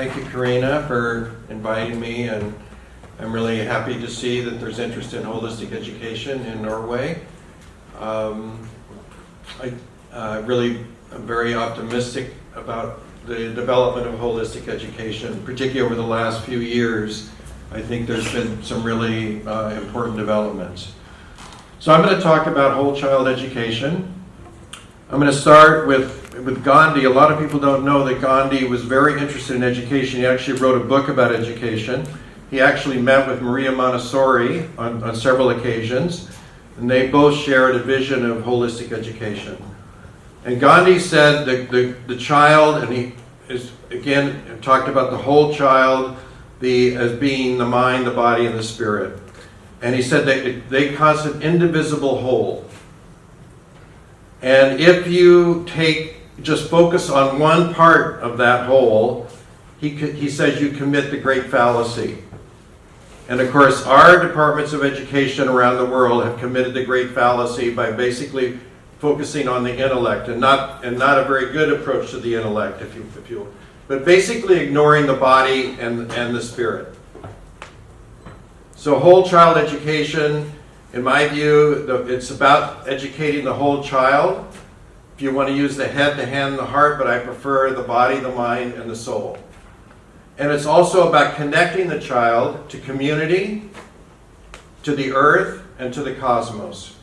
Thank you, Karina, for inviting me, and I'm really happy to see that there's interest in holistic education in Norway. I really am very optimistic about the development of holistic education, particularly over the last few years. I think there's been some really important developments. So I'm going to talk about whole child education. I'm going to start with Gandhi. A lot of people don't know that Gandhi was very interested in education. He actually wrote a book about education. He actually met with Maria Montessori on several occasions, and they both shared a vision of holistic education. And Gandhi said that the child, and he is again talked about the whole child as being the mind, the body, and the spirit. And he said that they constitute indivisible whole. And if you just focus on one part of that whole, he says you commit the great fallacy. And of course, our departments of education around the world have committed the great fallacy by basically focusing on the intellect, and not a very good approach to the intellect, but basically ignoring the body and the spirit. So whole child education, in my view, it's about educating the whole child. If you want to use the head, the hand, and the heart, but I prefer the body, the mind, and the soul. And it's also about connecting the child to community, to the earth, and to the cosmos,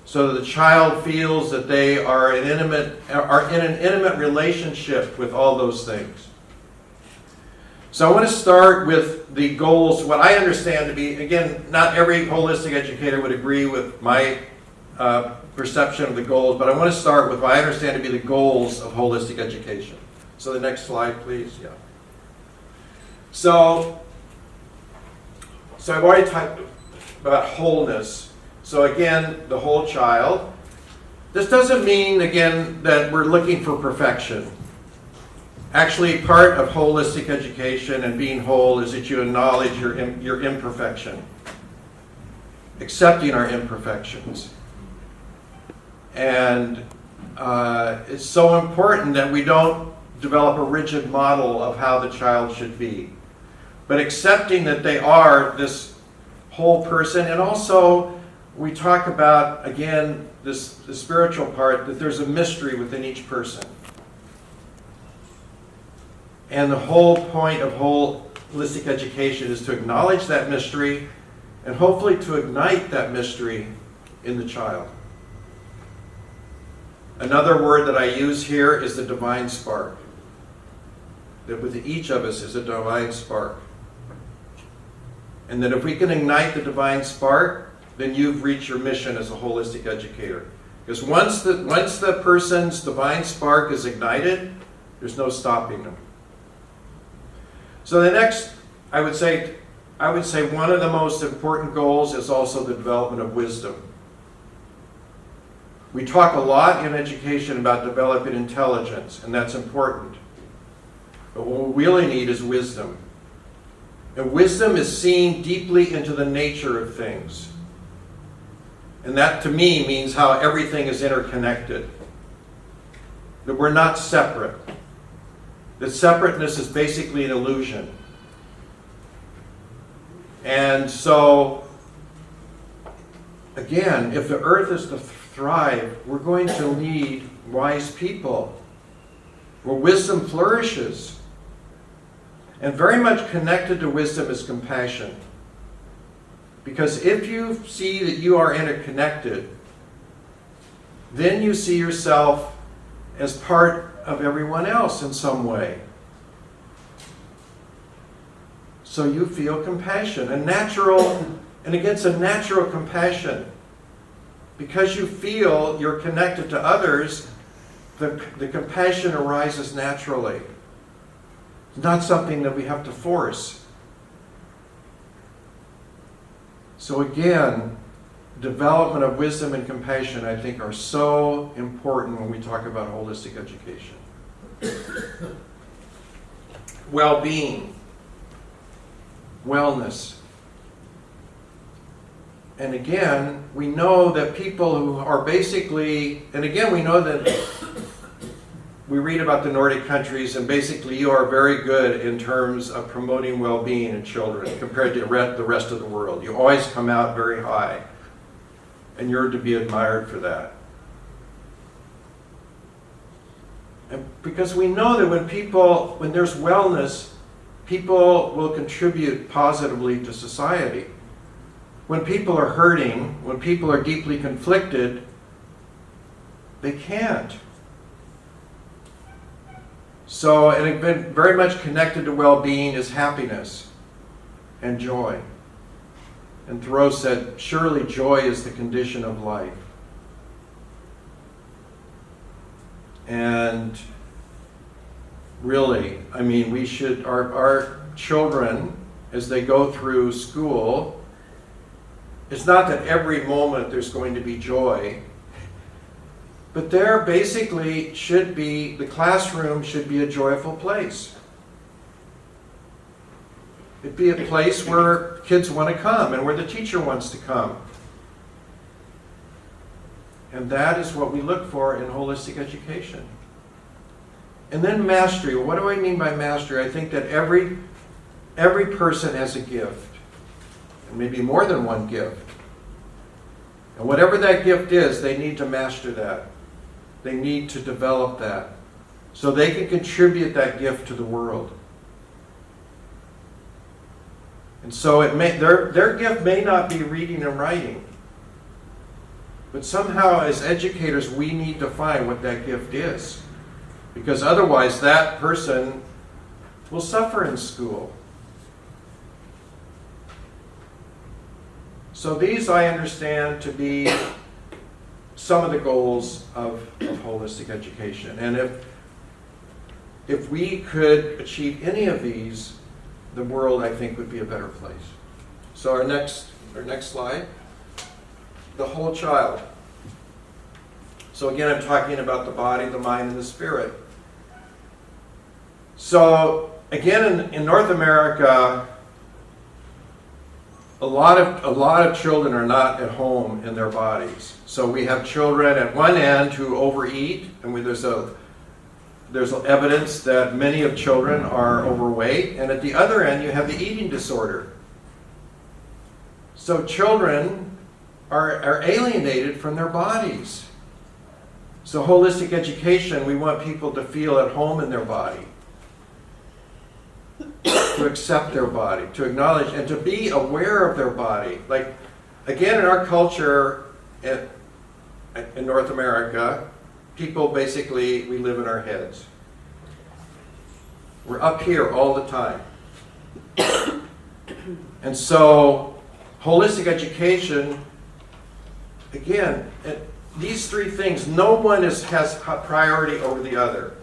so that the child feels that they are in an intimate relationship with all those things. So I want to start with the goals, what I understand to be, again, not every holistic educator would agree with my perception of the goals, but I want to start with what I understand to be the goals of holistic education. So the next slide, please. Yeah. So I've already talked about wholeness. So again, the whole child. This doesn't mean, again, that we're looking for perfection. Actually, part of holistic education and being whole is that you acknowledge your imperfection, accepting our imperfections. And it's so important that we don't develop a rigid model of how the child should be, but accepting that they are this whole person. And also, we talk about, again, the spiritual part, that there's a mystery within each person. And the whole point of holistic education is to acknowledge that mystery and hopefully to ignite that mystery in the child. Another word that I use here is the divine spark. That within each of us is a divine spark. And that if we can ignite the divine spark, then you've reached your mission as a holistic educator. Because once the person's divine spark is ignited, there's no stopping them. So the next, I would say one of the most important goals is also the development of wisdom. We talk a lot in education about developing intelligence, and that's important. But what we really need is wisdom. And wisdom is seeing deeply into the nature of things. And that, to me, means how everything is interconnected. That we're not separate. That separateness is basically an illusion. And so, again, if the earth is to thrive, we're going to need wise people, where wisdom flourishes. And very much connected to wisdom is compassion. Because if you see that you are interconnected, then you see yourself as part of everyone else in some way. So you feel compassion, and it's a natural compassion. Because you feel you're connected to others, the compassion arises naturally. It's not something that we have to force. So again, development of wisdom and compassion, I think, are so important when we talk about holistic education. Well-being, wellness. And again, we know that people who are basically, and again, we know that we read about the Nordic countries, and basically you are very good in terms of promoting well-being in children compared to the rest of the world. You always come out very high, and you're to be admired for that. And because we know that when there's wellness, people will contribute positively to society. When people are hurting, when people are deeply conflicted, they can't. So, and very much connected to well-being is happiness and joy. And Thoreau said, surely joy is the condition of life. And really, I mean, we should, our children, as they go through school, it's not that every moment there's going to be joy, but there basically should be, the classroom should be a joyful place. It'd be a place where kids want to come and where the teacher wants to come. And that is what we look for in holistic education. And then mastery. What do I mean by mastery? I think that every person has a gift, and maybe more than one gift. And whatever that gift is, they need to master that. They need to develop that so they can contribute that gift to the world. And so their gift may not be reading and writing, but somehow as educators we need to find what that gift is, because otherwise that person will suffer in school. So these I understand to be some of the goals of holistic education. And if we could achieve any of these, the world, I think, would be a better place. So our next slide, the whole child. So again, I'm talking about the body, the mind, and the spirit. So again, in North America, a lot of children are not at home in their bodies. So we have children at one end who overeat, and there's evidence that many of children are overweight, and at the other end you have the eating disorder. So children are alienated from their bodies. So holistic education, we want people to feel at home in their body, to accept their body, to acknowledge and to be aware of their body. Like, again, in our culture in North America, people basically, we live in our heads. We're up here all the time. And so, holistic education, again, these three things, no one has priority over the other.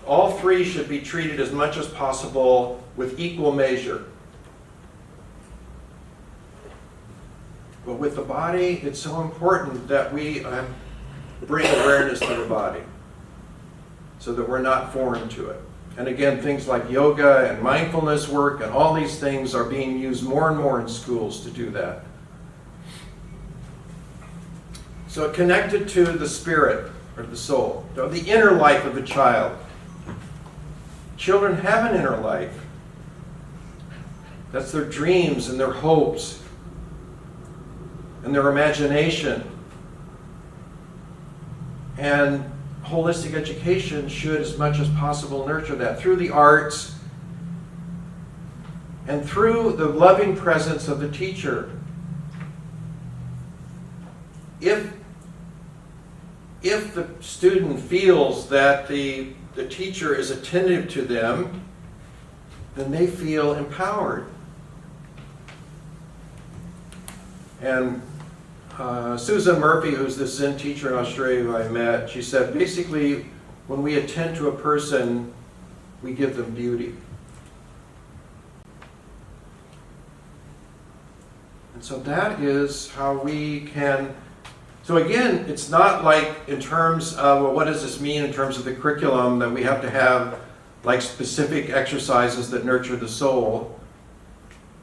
All three should be treated as much as possible with equal measure. But with the body, it's so important that we bring awareness to the body so that we're not foreign to it. And again, things like yoga and mindfulness work and all these things are being used more and more in schools to do that. So connected to the spirit or the soul, the inner life of the child. Children have an inner life. That's their dreams and their hopes and their imagination. And holistic education should, as much as possible, nurture that through the arts and through the loving presence of the teacher. If the student feels that the teacher is attentive to them, then they feel empowered. And Susan Murphy, who's the Zen teacher in Australia who I met, she said, basically, when we attend to a person, we give them beauty. And so that is how we can. So again, it's not like in terms of, well, what does this mean in terms of the curriculum that we have to have like specific exercises that nurture the soul.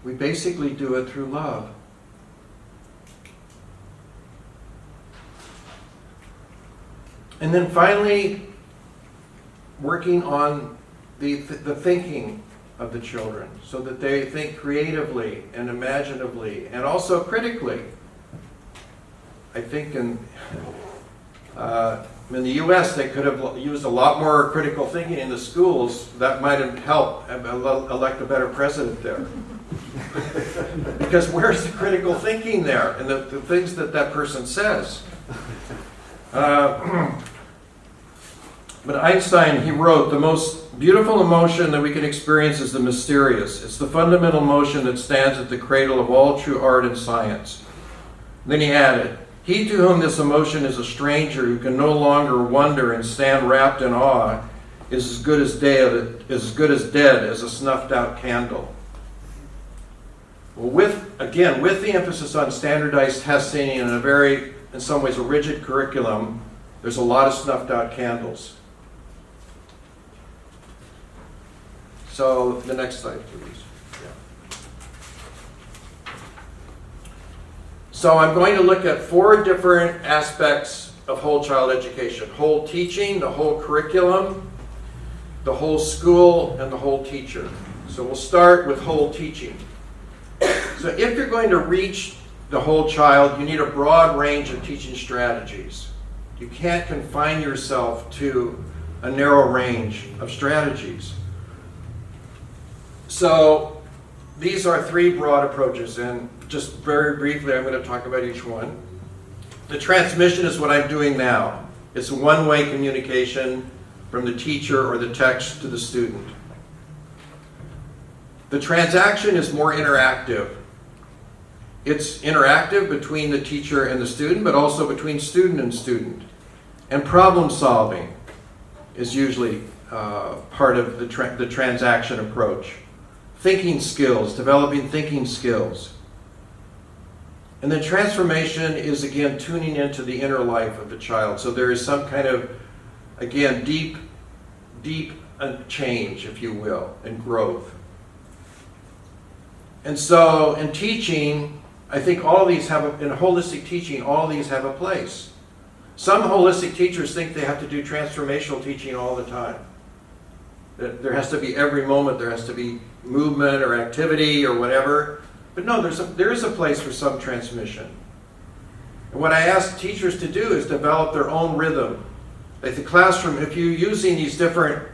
We basically do it through love. And then finally, working on the thinking of the children so that they think creatively and imaginatively and also critically. I think in the U.S. they could have used a lot more critical thinking in the schools. That might have helped elect a better president there. Because where's the critical thinking there and the things that that person says? But Einstein, he wrote, the most beautiful emotion that we can experience is the mysterious. It's the fundamental emotion that stands at the cradle of all true art and science. Then he added, he to whom this emotion is a stranger who can no longer wonder and stand wrapped in awe is as good as dead as a snuffed out candle. Well, with the emphasis on standardized testing and a very, in some ways, a rigid curriculum, there's a lot of snuffed out candles. So the next slide, please. Yeah. So I'm going to look at 4 different aspects of whole child education. Whole teaching, the whole curriculum, the whole school, and the whole teacher. So we'll start with whole teaching. So if you're going to reach the whole child, you need a broad range of teaching strategies. You can't confine yourself to a narrow range of strategies. So these are 3 broad approaches, and just very briefly I'm going to talk about each one. The transmission is what I'm doing now. It's a one-way communication from the teacher or the text to the student. The transaction is more interactive. It's interactive between the teacher and the student, but also between student and student. And problem solving is usually part of the transaction approach. Thinking skills, developing thinking skills. And then transformation is, again, tuning into the inner life of the child. So there is some kind of, again, deep change, if you will, and growth. And so in teaching, I think all these have, in holistic teaching, all these have a place. Some holistic teachers think they have to do transformational teaching all the time. There has to be every moment, there has to be movement or activity or whatever. But no, there is a place for some transmission. And what I ask teachers to do is develop their own rhythm. Like the classroom, if you're using these different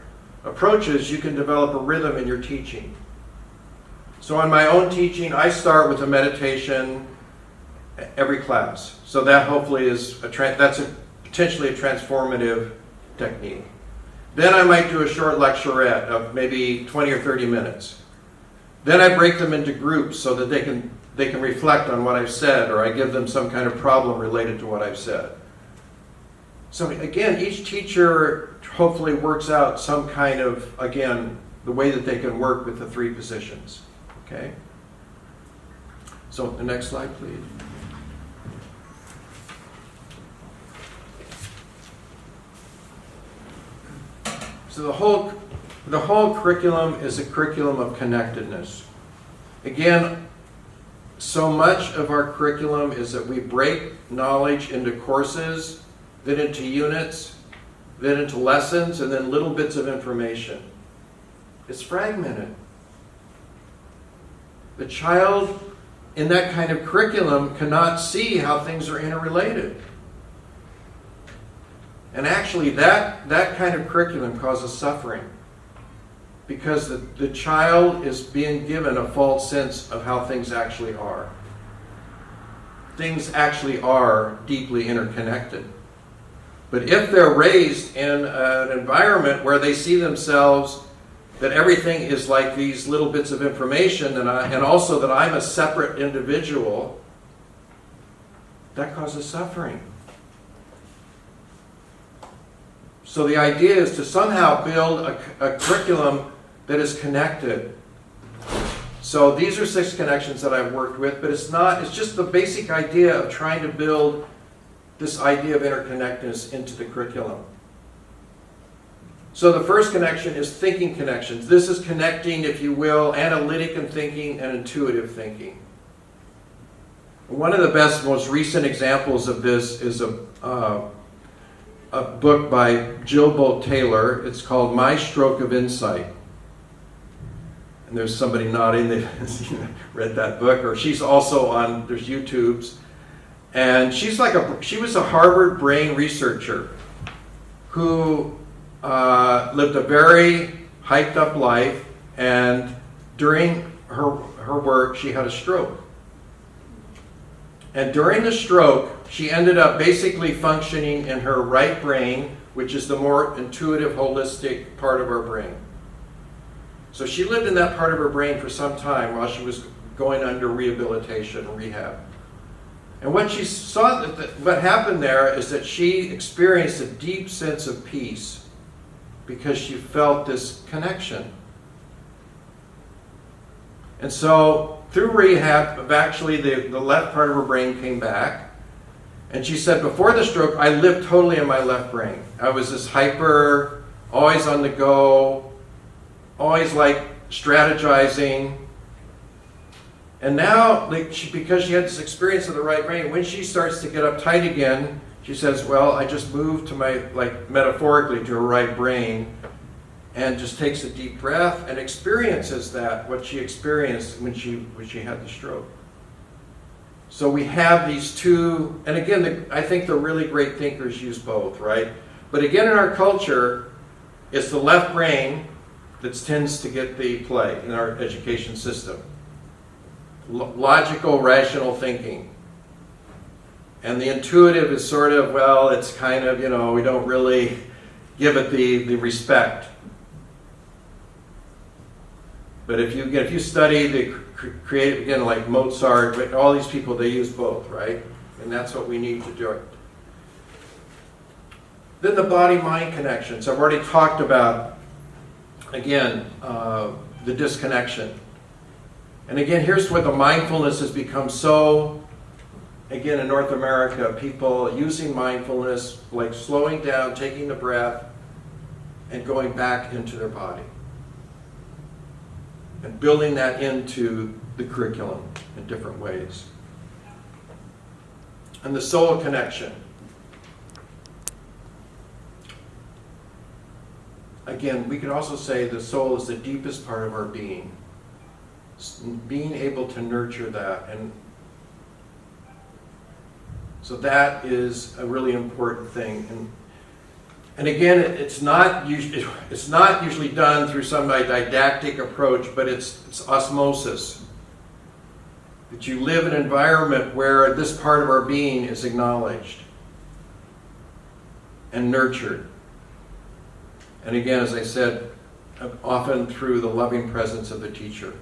approaches, you can develop a rhythm in your teaching. So on my own teaching, I start with a meditation every class. So that hopefully is potentially a transformative technique. Then I might do a short lecturette of maybe 20 or 30 minutes. Then I break them into groups so that they can reflect on what I've said, or I give them some kind of problem related to what I've said. So again, each teacher hopefully works out some kind of, again, the way that they can work with the 3 positions. Okay? So the next slide, please. So the whole curriculum is a curriculum of connectedness. Again, so much of our curriculum is that we break knowledge into courses, then into units, then into lessons, and then little bits of information. It's fragmented. The child in that kind of curriculum cannot see how things are interrelated. And actually, that kind of curriculum causes suffering because the child is being given a false sense of how things actually are. Things actually are deeply interconnected. But if they're raised in an environment where they see themselves that everything is like these little bits of information, and also that I'm a separate individual, that causes suffering. So the idea is to somehow build a curriculum that is connected. So these are 6 connections that I've worked with, but it's just the basic idea of trying to build this idea of interconnectedness into the curriculum. So the first connection is thinking connections. This is connecting, if you will, analytic and thinking and intuitive thinking. One of the best, most recent examples of this is a book by Jill Bolt Taylor. It's called My Stroke of Insight. And there's somebody nodding that has read that book, or she's also on, there's YouTubes. And she was a Harvard brain researcher who lived a very hyped up life, and during her work, she had a stroke. And during the stroke, she ended up basically functioning in her right brain, which is the more intuitive, holistic part of our brain. So she lived in that part of her brain for some time while she was going under rehabilitation, rehab. And what she saw, what happened there is that she experienced a deep sense of peace because she felt this connection. And so through rehab, actually the left part of her brain came back. And she said, before the stroke, I lived totally in my left brain. I was this hyper, always on the go, always like strategizing. And now, because she had this experience of the right brain, when she starts to get uptight again, she says, well, I just moved to my, like metaphorically, to her right brain, and just takes a deep breath and experiences that, what she experienced when she had the stroke. So we have these two, and again, I think the really great thinkers use both, right? But again, in our culture, it's the left brain that tends to get the play in our education system. Logical, rational thinking. And the intuitive is sort of, well, it's kind of, we don't really give it the respect. But if you study the creative, again, like Mozart, all these people, they use both, right? And that's what we need to do. Then the body-mind connections. I've already talked about, again, the disconnection. And again, here's where the mindfulness has become so, again, in North America, people using mindfulness, like slowing down, taking the breath, and going back into their body. And building that into the curriculum in different ways. And the soul connection. Again, we could also say the soul is the deepest part of our being. Being able to nurture that. And so that is a really important thing. And again, it's not usually done through some didactic approach, but it's osmosis. That you live in an environment where this part of our being is acknowledged and nurtured. And again, as I said, often through the loving presence of the teacher.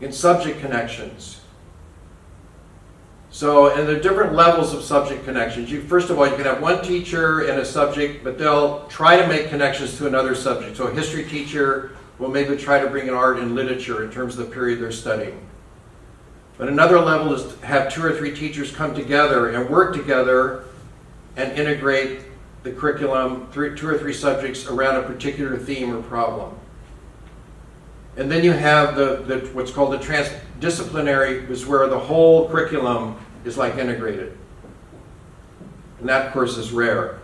In subject connections. So, and there are different levels of subject connections. First of all, you can have one teacher and a subject, but they'll try to make connections to another subject. So a history teacher will maybe try to bring in art and literature in terms of the period they're studying. But another level is to have 2 or 3 teachers come together and work together and integrate the curriculum, 2 or 3 subjects around a particular theme or problem. And then you have what's called the transdisciplinary, is where the whole curriculum is like integrated. And that, of course, is rare.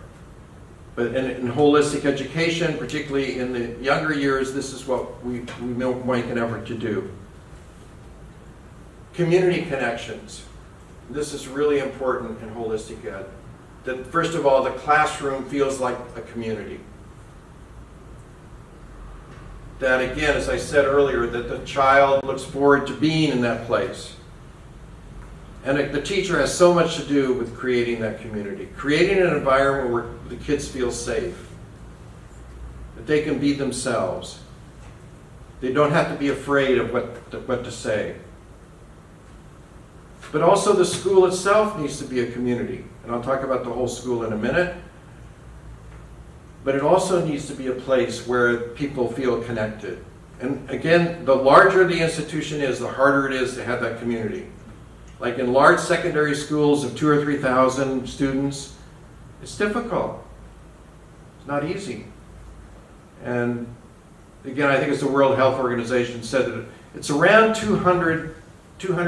But in holistic education, particularly in the younger years, this is what we make an effort to do. Community connections. This is really important in holistic ed. That, first of all, the classroom feels like a community. That, again, as I said earlier, that the child looks forward to being in that place. And the teacher has so much to do with creating that community. Creating an environment where the kids feel safe. That they can be themselves. They don't have to be afraid of what to say. But also the school itself needs to be a community. And I'll talk about the whole school in a minute. But it also needs to be a place where people feel connected. And again, the larger the institution is, the harder it is to have that community. Like in large secondary schools of 2,000 or 3,000 students, it's difficult. It's not easy. And again, I think it's the World Health Organization said that it's around 200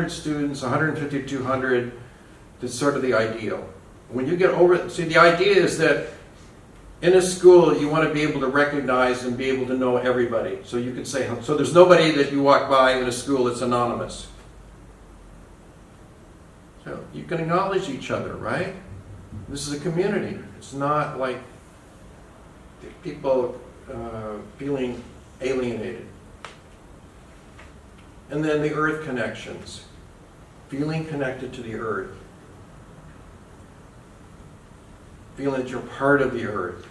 students, 150 to 200, that's sort of the ideal. When you get over, see, the idea is that in a school, you want to be able to recognize and be able to know everybody. So you can say, so there's nobody that you walk by in a school that's anonymous. So you can acknowledge each other, right? This is a community. It's not like people feeling alienated. And then the earth connections. Feeling connected to the earth. Feeling that you're part of the earth.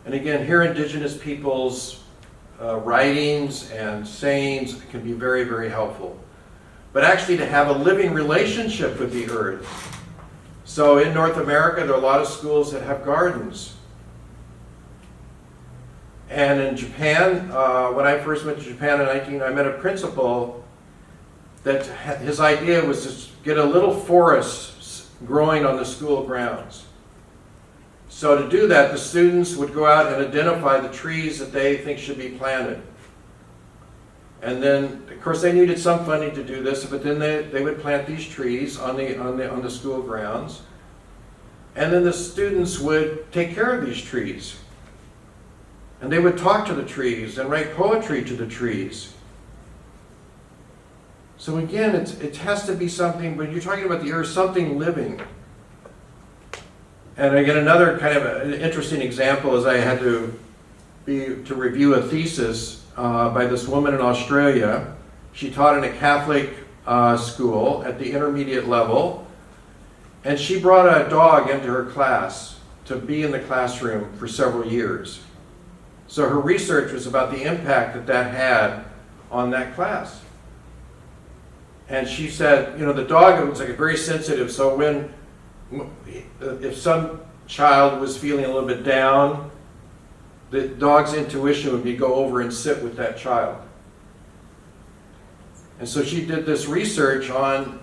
And again, here indigenous peoples' writings and sayings can be very, very helpful. But actually to have a living relationship with the earth. So in North America, there are a lot of schools that have gardens. And in Japan, when I first went to Japan in I met a principal that his idea was to get a little forest growing on the school grounds. So to do that, the students would go out and identify the trees that they think should be planted. And then, of course, they needed some funding to do this, but then they would plant these trees on the school grounds. And then the students would take care of these trees. And they would talk to the trees and write poetry to the trees. So again, it has to be something, when you're talking about the earth, something living. And again, another kind of an interesting example is I had to review a thesis by this woman in Australia. She taught in a Catholic school at the intermediate level. And she brought a dog into her class to be in the classroom for several years. So her research was about the impact that had on that class. And she said, the dog was like very sensitive, so if some child was feeling a little bit down, the dog's intuition would be go over and sit with that child. And so she did this research on,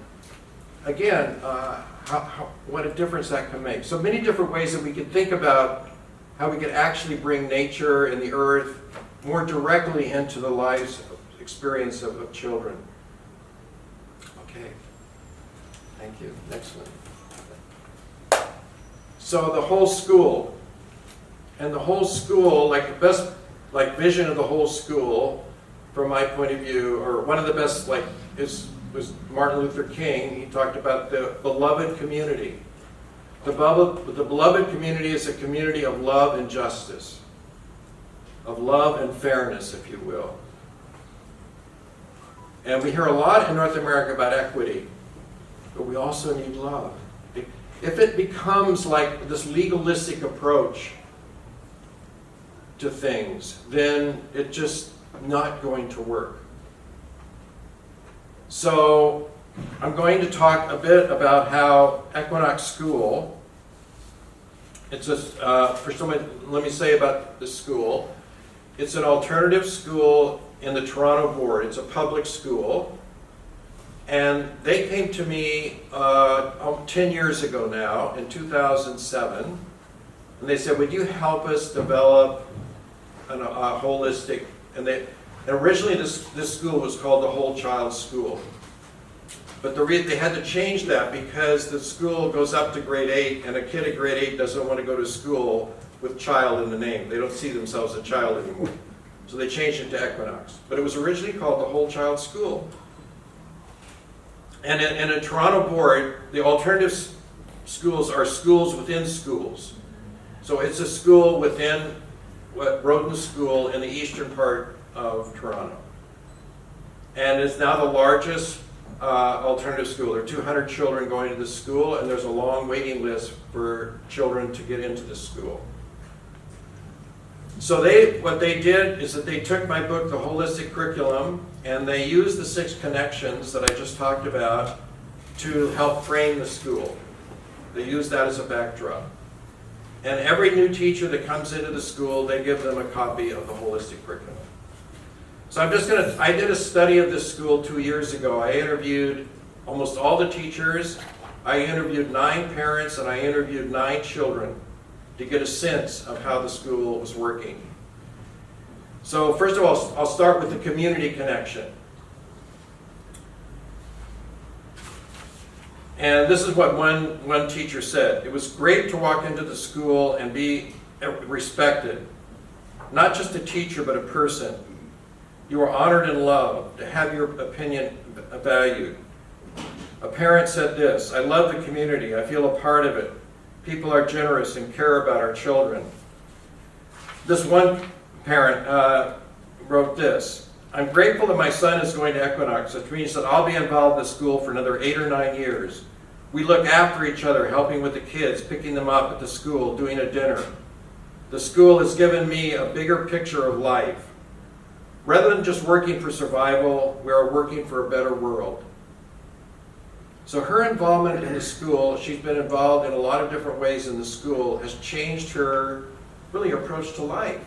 again, what a difference that can make. So many different ways that we could think about how we could actually bring nature and the earth more directly into the lives experience of children. Okay, thank you. Next one. So the whole school, and the whole school, like the best vision of the whole school, from my point of view, or one of the best, was Martin Luther King. He talked about the beloved community. The beloved community is a community of love and justice, of love and fairness, if you will. And we hear a lot in North America about equity, but we also need love. If it becomes like this legalistic approach to things, then it's just not going to work. So I'm going to talk a bit about how Equinox School, it's just, for someone, let me say about the school. It's an alternative school in the Toronto Board. It's a public school. And they came to me 10 years ago now, in 2007, and they said, would you help us develop a holistic, and originally this school was called the Whole Child School. But they had to change that because the school goes up to grade 8, and a kid at grade 8 doesn't want to go to school with child in the name. They don't see themselves as a child anymore. So they changed it to Equinox. But it was originally called the Whole Child School. And in a Toronto Board, the alternative schools are schools within schools. So it's a school within Roden School in the eastern part of Toronto. And it's now the largest alternative school. There are 200 children going to this school, and there's a long waiting list for children to get into this school. So what they did is that they took my book, The Holistic Curriculum, and they used the 6 connections that I just talked about to help frame the school. They used that as a backdrop. And every new teacher that comes into the school, they give them a copy of the Holistic Curriculum. So I did a study of this school 2 years ago. I interviewed almost all the teachers. I interviewed 9 parents, and I interviewed 9 children to get a sense of how the school was working. So first of all, I'll start with the community connection. And this is what one teacher said: "It was great to walk into the school and be respected. Not just a teacher, but a person. You are honored and loved, to have your opinion valued." A parent said this: "I love the community. I feel a part of it. People are generous and care about our children." This one parent wrote this: "I'm grateful that my son is going to Equinox, which means that I'll be involved in the school for another 8 or 9 years. We look after each other, helping with the kids, picking them up at the school, doing a dinner. The school has given me a bigger picture of life. Rather than just working for survival, we are working for a better world." So her involvement in the school, she's been involved in a lot of different ways in the school, has changed her really approach to life.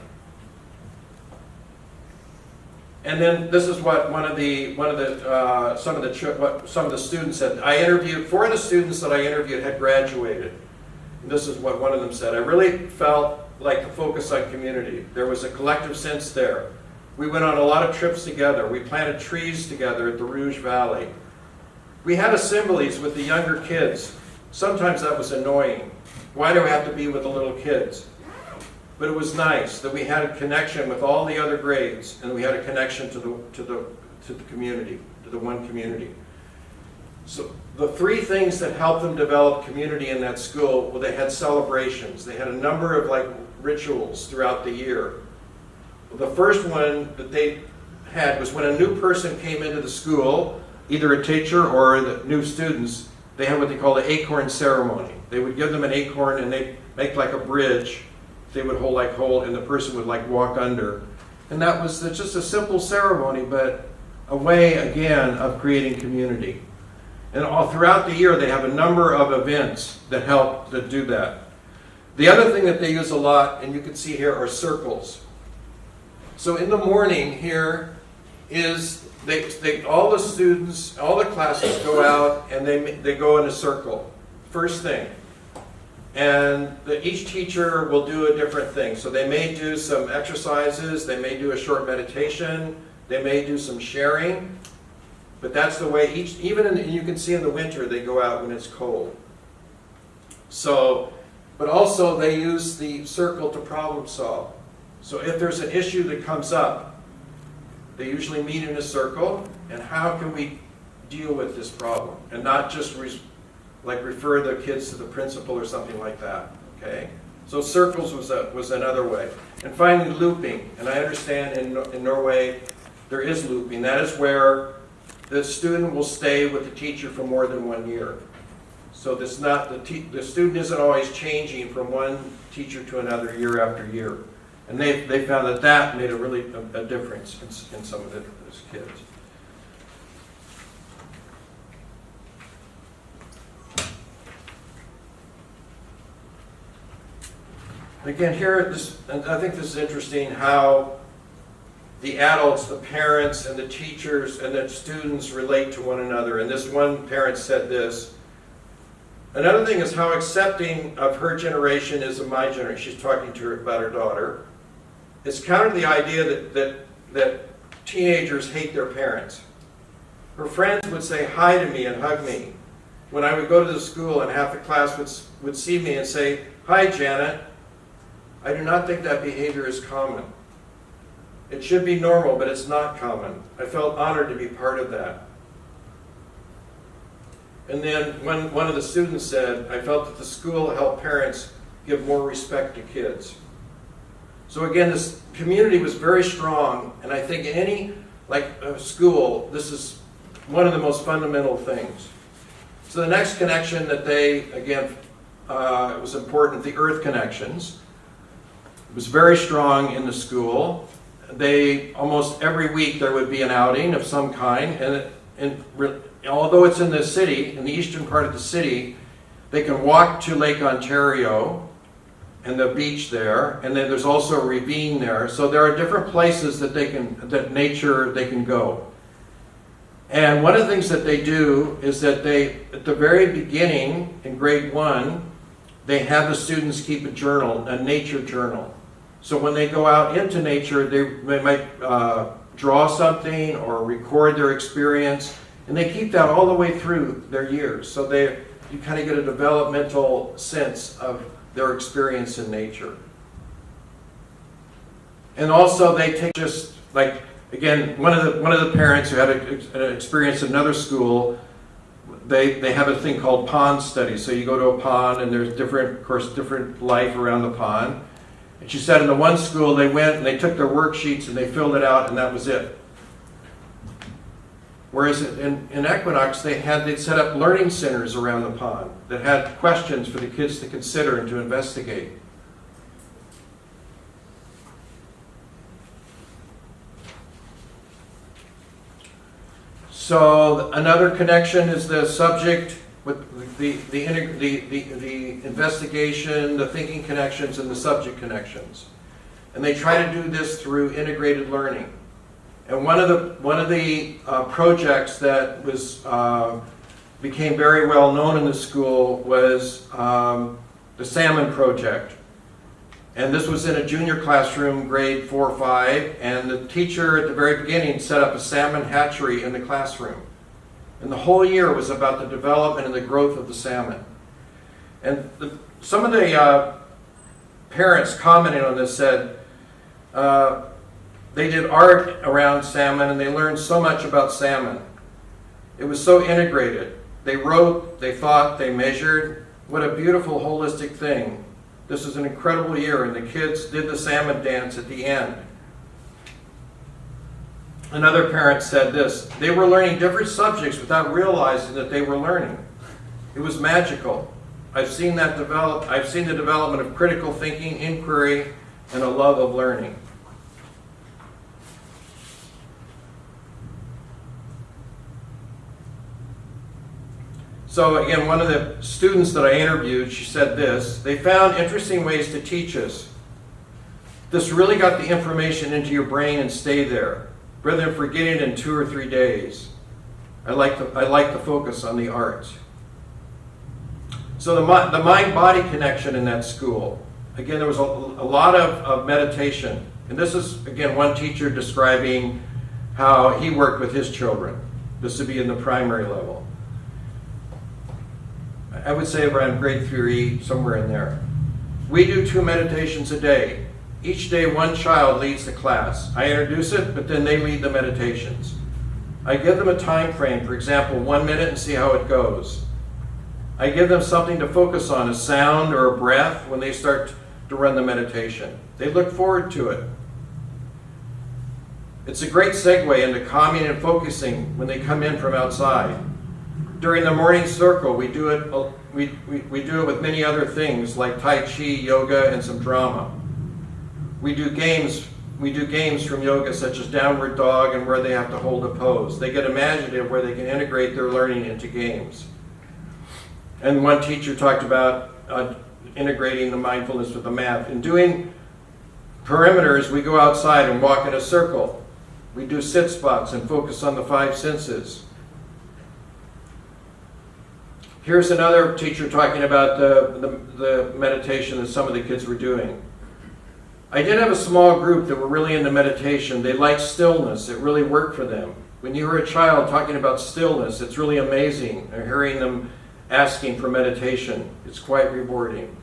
And then this is what some of the students said. I interviewed 4 of the students that I interviewed had graduated. And this is what one of them said: "I really felt like the focus on community. There was a collective sense there. We went on a lot of trips together. We planted trees together at the Rouge Valley. We had assemblies with the younger kids. Sometimes that was annoying. Why do I have to be with the little kids? But it was nice that we had a connection with all the other grades, and we had a connection to the community, to the one community." So the 3 things that helped them develop community in that school, well, they had celebrations. They had a number of rituals throughout the year. The first one that they had was when a new person came into the school, either a teacher or the new students, they had what they call the acorn ceremony. They would give them an acorn and they'd make like a bridge. They would hold, and the person would walk under. And that was just a simple ceremony, but a way, again, of creating community. And all throughout the year, they have a number of events that help to do that. The other thing that they use a lot, and you can see here, are circles. So in the morning here is, all the students, all the classes go out and they go in a circle, first thing. And each teacher will do a different thing. So they may do some exercises, they may do a short meditation, they may do some sharing. But that's the way you can see in the winter, they go out when it's cold. So, but also they use the circle to problem solve. So if there's an issue that comes up, they usually meet in a circle, and how can we deal with this problem? And not just refer the kids to the principal or something like that, okay? So circles was another way. And finally, looping. And I understand in Norway there is looping. That is where the student will stay with the teacher for more than 1 year. So the student isn't always changing from one teacher to another year after year. And they found that made a difference in some of those kids. Again, here, I think this is interesting how the adults, the parents, and the teachers and the students relate to one another. And this one parent said this: "Another thing is how accepting of her generation is of my generation." She's talking to her about her daughter. "It's counter to the idea that teenagers hate their parents. Her friends would say hi to me and hug me. When I would go to the school and half the class would see me and say, 'Hi, Janet.' I do not think that behavior is common. It should be normal, but it's not common. I felt honored to be part of that." And then one of the students said, "I felt that the school helped parents give more respect to kids." So again, this community was very strong, and I think any school, this is one of the most fundamental things. So the next connection that it was important, the earth connections. It was very strong in the school. Almost every week there would be an outing of some kind, and although it's in the city, in the eastern part of the city, they can walk to Lake Ontario and the beach there, and then there's also a ravine there. So there are different places that they can go. And one of the things that they do is that at the very beginning, in grade 1, they have the students keep a journal, a nature journal. So when they go out into nature, they might draw something or record their experience, And they keep that all the way through their years. So you kind of get a developmental sense of their experience in nature. And also they take just like, again, one of the parents who had an experience in another school, they have a thing called pond study. So you go to a pond and there's different life around the pond. And she said in the one school they went and they took their worksheets and they filled it out and that was it. Whereas in Equinox they'd set up learning centers around the pond that had questions for the kids to consider and to investigate. So another connection is the subject with the investigation, the thinking connections, and the subject connections. And they try to do this through integrated learning. And one of the projects that became very well known in the school was the Salmon Project. And this was in a junior classroom, grade 4 or 5, and the teacher at the very beginning set up a salmon hatchery in the classroom. And the whole year was about the development and the growth of the salmon. And some of the parents commenting on this said they did art around salmon and they learned so much about salmon. It was so integrated. They wrote, they thought, they measured. What a beautiful holistic thing. This was an incredible year, and the kids did the salmon dance at the end. Another parent said this: they were learning different subjects without realizing that they were learning. It was magical. I've seen the development of critical thinking, inquiry, and a love of learning. So again, one of the students that I interviewed, she said this: they found interesting ways to teach us. This really got the information into your brain and stay there, rather than forgetting it in 2 or 3 days. I like the focus on the arts. So the mind-body connection in that school. Again, there was a lot of meditation. And this is, again, one teacher describing how he worked with his children. This would be in the primary level. I would say around grade 3, somewhere in there. We do 2 meditations a day. Each day one child leads the class. I introduce it, but then they lead the meditations. I give them a time frame, for example, 1 minute, and see how it goes. I give them something to focus on, a sound or a breath, when they start to run the meditation. They look forward to it. It's a great segue into calming and focusing when they come in from outside. During the morning circle, we do it with many other things like Tai Chi, yoga, and some drama. We do games from yoga such as downward dog and where they have to hold a pose. They get imaginative where they can integrate their learning into games. And one teacher talked about integrating the mindfulness with the math. In doing perimeters, we go outside and walk in a circle. We do sit spots and focus on the 5 senses. Here's another teacher talking about the meditation that some of the kids were doing. I did have a small group that were really into meditation. They liked stillness. It really worked for them. When you hear a child talking about stillness, it's really amazing. Or hearing them asking for meditation, it's quite rewarding.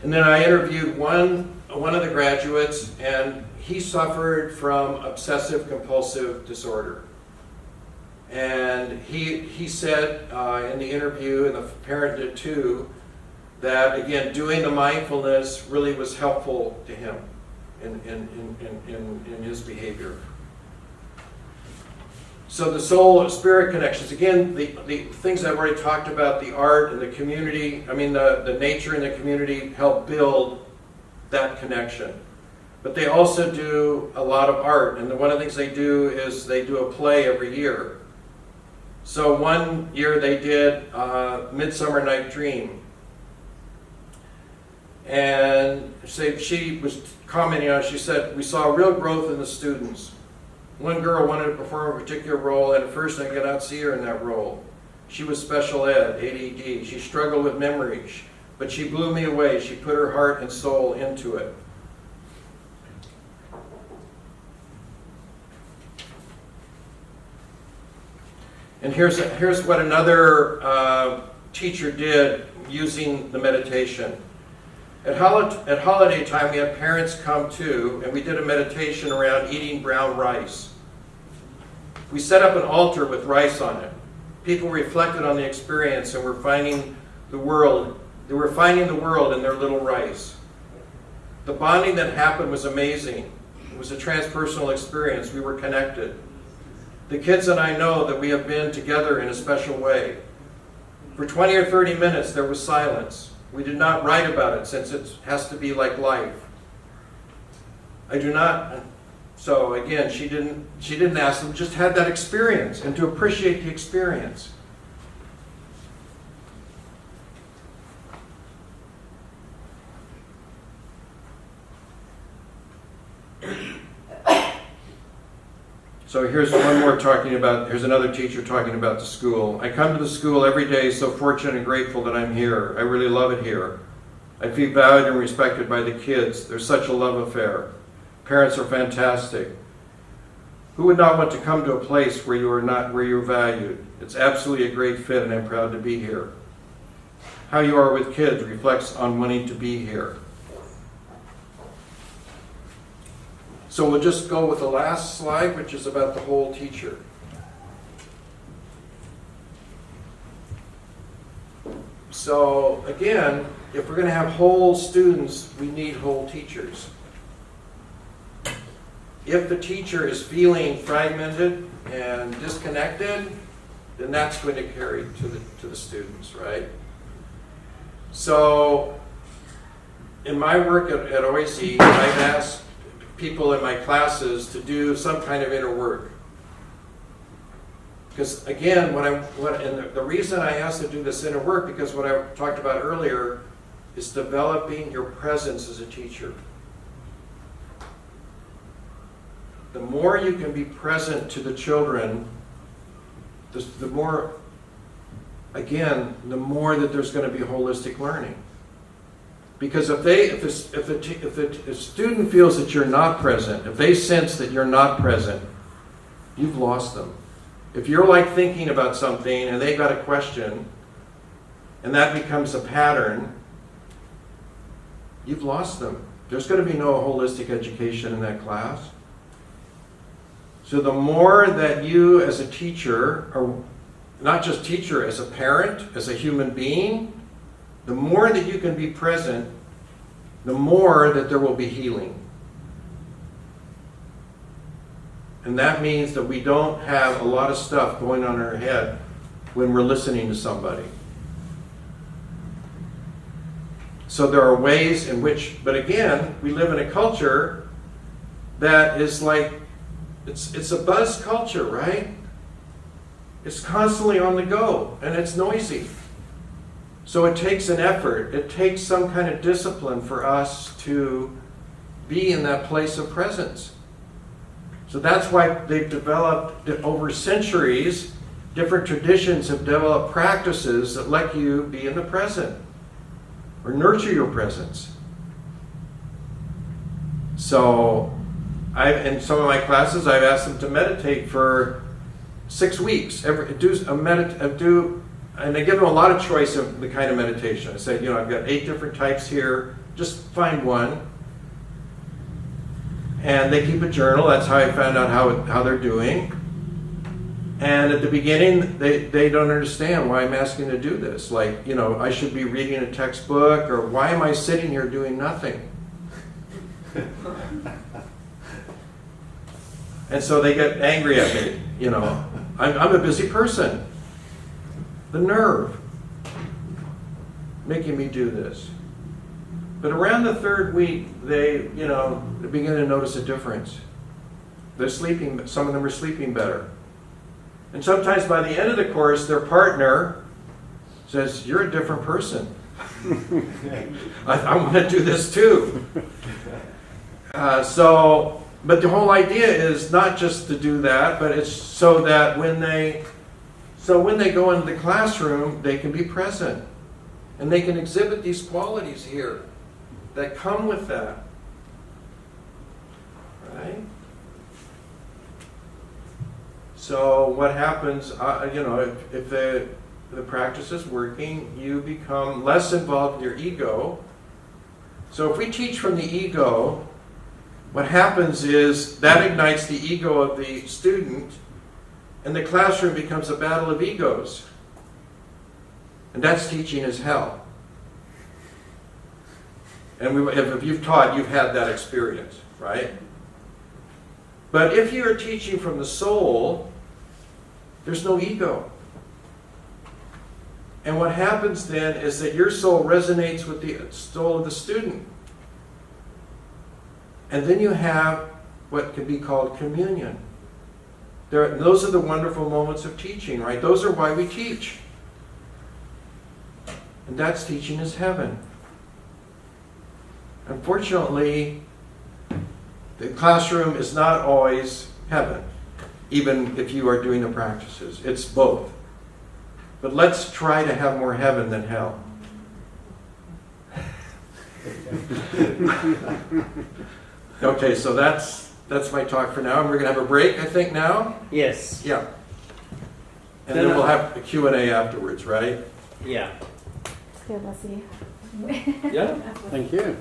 And then I interviewed one of the graduates, and he suffered from obsessive compulsive disorder. And he said in the interview, and the parent did too, that again, doing the mindfulness really was helpful to him in his behavior. So the soul and spirit connections, again, the things I've already talked about, the art and the community, the nature and the community help build that connection. But they also do a lot of art, and one of the things they do is they do a play every year. So one year they did Midsummer Night Dream. And she was commenting on it, she said, we saw real growth in the students. One girl wanted to perform a particular role, and at first I could not see her in that role. She was special ed, ADD. She struggled with memory, but she blew me away. She put her heart and soul into it. And here's what another teacher did using the meditation. At holiday time, we had parents come too, and we did a meditation around eating brown rice. We set up an altar with rice on it. People reflected on the experience and were finding the world. They were finding the world in their little rice. The bonding that happened was amazing. It was a transpersonal experience. We were connected. The kids and I know that we have been together in a special way. For 20 or 30 minutes, there was silence. We did not write about it since it has to be like life. I do not. So again, she didn't ask them, just had that experience and to appreciate the experience. So here's one more here's another teacher talking about the school. I come to the school every day, so fortunate and grateful that I'm here. I really love it here. I feel valued and respected by the kids. There's such a love affair. Parents are fantastic. Who would not want to come to a place where you're valued? It's absolutely a great fit, and I'm proud to be here. How you are with kids reflects on wanting to be here. So we'll just go with the last slide, which is about the whole teacher. So again, if we're going to have whole students, we need whole teachers. If the teacher is feeling fragmented and disconnected, then that's going to carry to the students, right? So in my work at OAC, I've asked people in my classes to do some kind of inner work. Because again, the reason I asked to do this inner work, because what I talked about earlier is developing your presence as a teacher. The more you can be present to the children, the more that there's going to be holistic learning. Because if the student feels that you're not present, if they sense that you're not present, you've lost them. If you're like thinking about something and they've got a question, and that becomes a pattern, you've lost them. There's going to be no holistic education in that class. So the more that you as a teacher, or not just teacher, as a parent, as a human being, the more that you can be present, the more that there will be healing. And that means that we don't have a lot of stuff going on in our head when we're listening to somebody. So there are ways in which, but again, we live in a culture that is like, it's a buzz culture, right? It's constantly on the go, and it's noisy. So it takes an effort. It takes some kind of discipline for us to be in that place of presence. So that's why they've developed, over centuries, different traditions have developed practices that let you be in the present or nurture your presence. So in some of my classes, I've asked them to meditate for 6 weeks. And I give them a lot of choice of the kind of meditation. I said, I've got 8 different types here. Just find one. And they keep a journal. That's how I found out how they're doing. And at the beginning, they don't understand why I'm asking to do this. Like, I should be reading a textbook, or why am I sitting here doing nothing? And so they get angry at me. I'm a busy person. The nerve making me do this. But around the 3rd week, they begin to notice a difference. They're sleeping. Some of them are sleeping better. And sometimes by the end of the course, their partner says, "You're a different person. I want to do this too." But the whole idea is not just to do that, but it's so that when they go into the classroom, they can be present. And they can exhibit these qualities here that come with that. Right? So what happens, you know, if the practice is working, you become less involved in your ego. So if we teach from the ego, what happens is that ignites the ego of the student, and the classroom becomes a battle of egos. And that's teaching as hell. And if you've taught, you've had that experience, right? But if you're teaching from the soul, there's no ego. And what happens then is that your soul resonates with the soul of the student. And then you have what can be called communion. Those are the wonderful moments of teaching, right? Those are why we teach. And that's teaching as heaven. Unfortunately, the classroom is not always heaven, even if you are doing the practices. It's both. But let's try to have more heaven than hell. Okay, so that's my talk for now. And we're going to have a break, I think, now? Yes. Yeah. And then we'll have a Q&A afterwards, right? Yeah. Good, let's see. Yeah. Thank you.